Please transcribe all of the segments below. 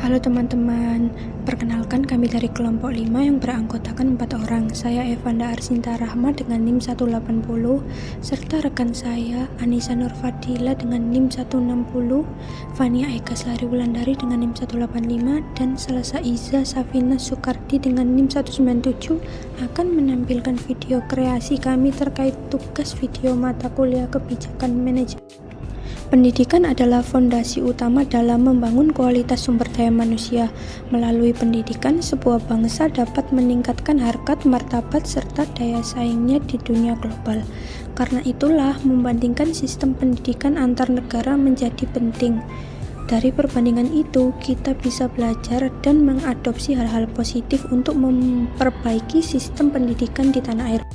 Halo teman-teman, perkenalkan kami dari kelompok 5 yang beranggotakan 4 orang. Saya Evanda Arsinta Rahma dengan NIM 180, serta rekan saya Anissa Nurfadila dengan NIM 160, Fania Eka Slari Wulandari dengan NIM 185, dan Salsa Iza Safina Sukardi dengan NIM 197 akan menampilkan video kreasi kami terkait tugas video mata kuliah kebijakan manajemen. Pendidikan adalah fondasi utama dalam membangun kualitas sumber daya manusia. Melalui pendidikan, sebuah bangsa dapat meningkatkan harkat, martabat, serta daya saingnya di dunia global. Karena itulah, membandingkan sistem pendidikan antar negara menjadi penting. Dari perbandingan itu, kita bisa belajar dan mengadopsi hal-hal positif untuk memperbaiki sistem pendidikan di tanah air.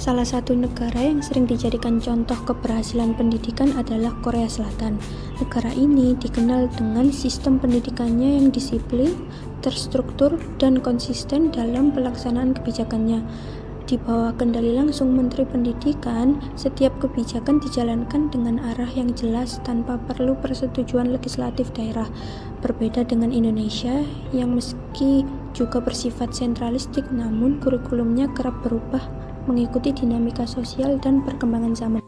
Salah satu negara yang sering dijadikan contoh keberhasilan pendidikan adalah Korea Selatan. Negara ini dikenal dengan sistem pendidikannya yang disiplin, terstruktur, dan konsisten dalam pelaksanaan kebijakannya. Di bawah kendali langsung Menteri Pendidikan, setiap kebijakan dijalankan dengan arah yang jelas tanpa perlu persetujuan legislatif daerah. Berbeda dengan Indonesia yang meski juga bersifat sentralistik, namun kurikulumnya kerap berubah mengikuti dinamika sosial dan perkembangan zaman.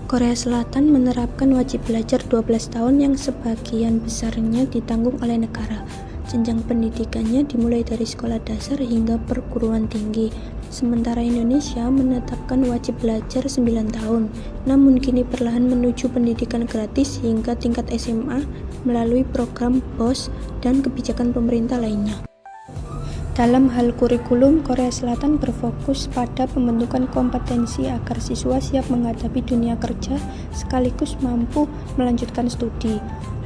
Korea Selatan menerapkan wajib belajar 12 tahun yang sebagian besarnya ditanggung oleh negara. Jenjang pendidikannya dimulai dari sekolah dasar hingga perguruan tinggi. Sementara Indonesia menetapkan wajib belajar 9 tahun, namun kini perlahan menuju pendidikan gratis hingga tingkat SMA melalui program BOS dan kebijakan pemerintah lainnya. Dalam hal kurikulum, Korea Selatan berfokus pada pembentukan kompetensi agar siswa siap menghadapi dunia kerja sekaligus mampu melanjutkan studi.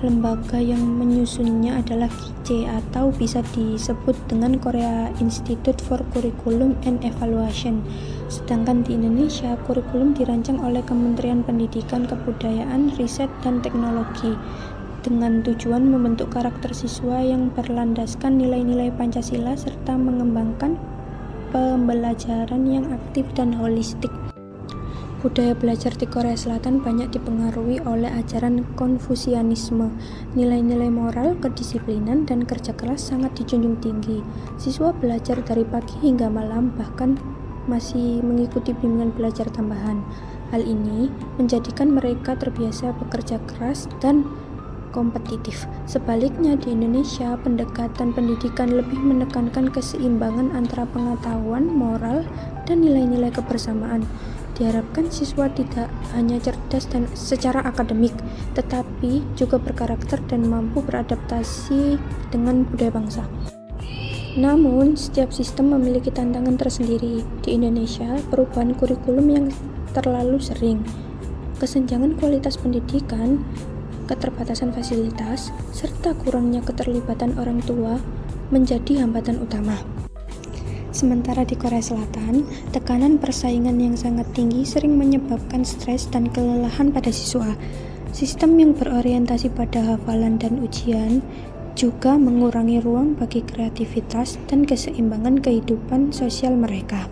Lembaga yang menyusunnya adalah KICE atau bisa disebut dengan Korea Institute for Curriculum and Evaluation. Sedangkan di Indonesia, kurikulum dirancang oleh Kementerian Pendidikan, Kebudayaan, Riset, dan Teknologi dengan tujuan membentuk karakter siswa yang berlandaskan nilai-nilai Pancasila serta mengembangkan pembelajaran yang aktif dan holistik. Budaya belajar di Korea Selatan banyak dipengaruhi oleh ajaran Konfusianisme. Nilai-nilai moral, kedisiplinan, dan kerja keras sangat dijunjung tinggi. Siswa belajar dari pagi hingga malam, bahkan masih mengikuti bimbingan belajar tambahan. Hal ini menjadikan mereka terbiasa bekerja keras dan kompetitif. Sebaliknya di Indonesia, pendekatan pendidikan lebih menekankan keseimbangan antara pengetahuan, moral, dan nilai-nilai kebersamaan. Diharapkan siswa tidak hanya cerdas dan secara akademik, tetapi juga berkarakter dan mampu beradaptasi dengan budaya bangsa. Namun, setiap sistem memiliki tantangan tersendiri. Di Indonesia, perubahan kurikulum yang terlalu sering, kesenjangan kualitas pendidikan, keterbatasan fasilitas, serta kurangnya keterlibatan orang tua menjadi hambatan utama. Sementara di Korea Selatan, tekanan persaingan yang sangat tinggi sering menyebabkan stres dan kelelahan pada siswa. Sistem yang berorientasi pada hafalan dan ujian juga mengurangi ruang bagi kreativitas dan keseimbangan kehidupan sosial mereka.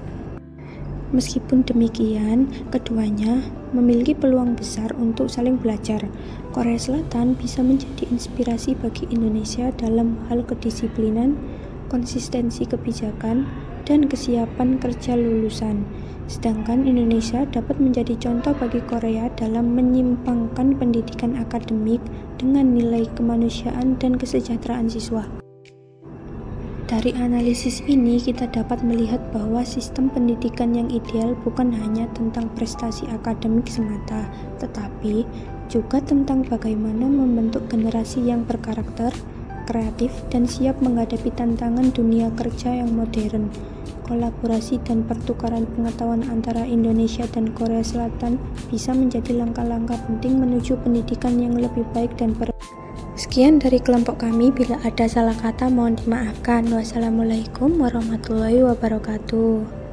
Meskipun demikian, keduanya memiliki peluang besar untuk saling belajar. Korea Selatan bisa menjadi inspirasi bagi Indonesia dalam hal kedisiplinan, konsistensi kebijakan, dan kesiapan kerja lulusan. Sedangkan Indonesia dapat menjadi contoh bagi Korea dalam menyimpangkan pendidikan akademik dengan nilai kemanusiaan dan kesejahteraan siswa. Dari analisis ini, kita dapat melihat bahwa sistem pendidikan yang ideal bukan hanya tentang prestasi akademik semata, tetapi juga tentang bagaimana membentuk generasi yang berkarakter, kreatif, dan siap menghadapi tantangan dunia kerja yang modern. Kolaborasi dan pertukaran pengetahuan antara Indonesia dan Korea Selatan bisa menjadi langkah-langkah penting menuju pendidikan yang lebih baik dan Sekian dari kelompok kami. Bila ada salah kata mohon dimaafkan. Wassalamualaikum warahmatullahi wabarakatuh.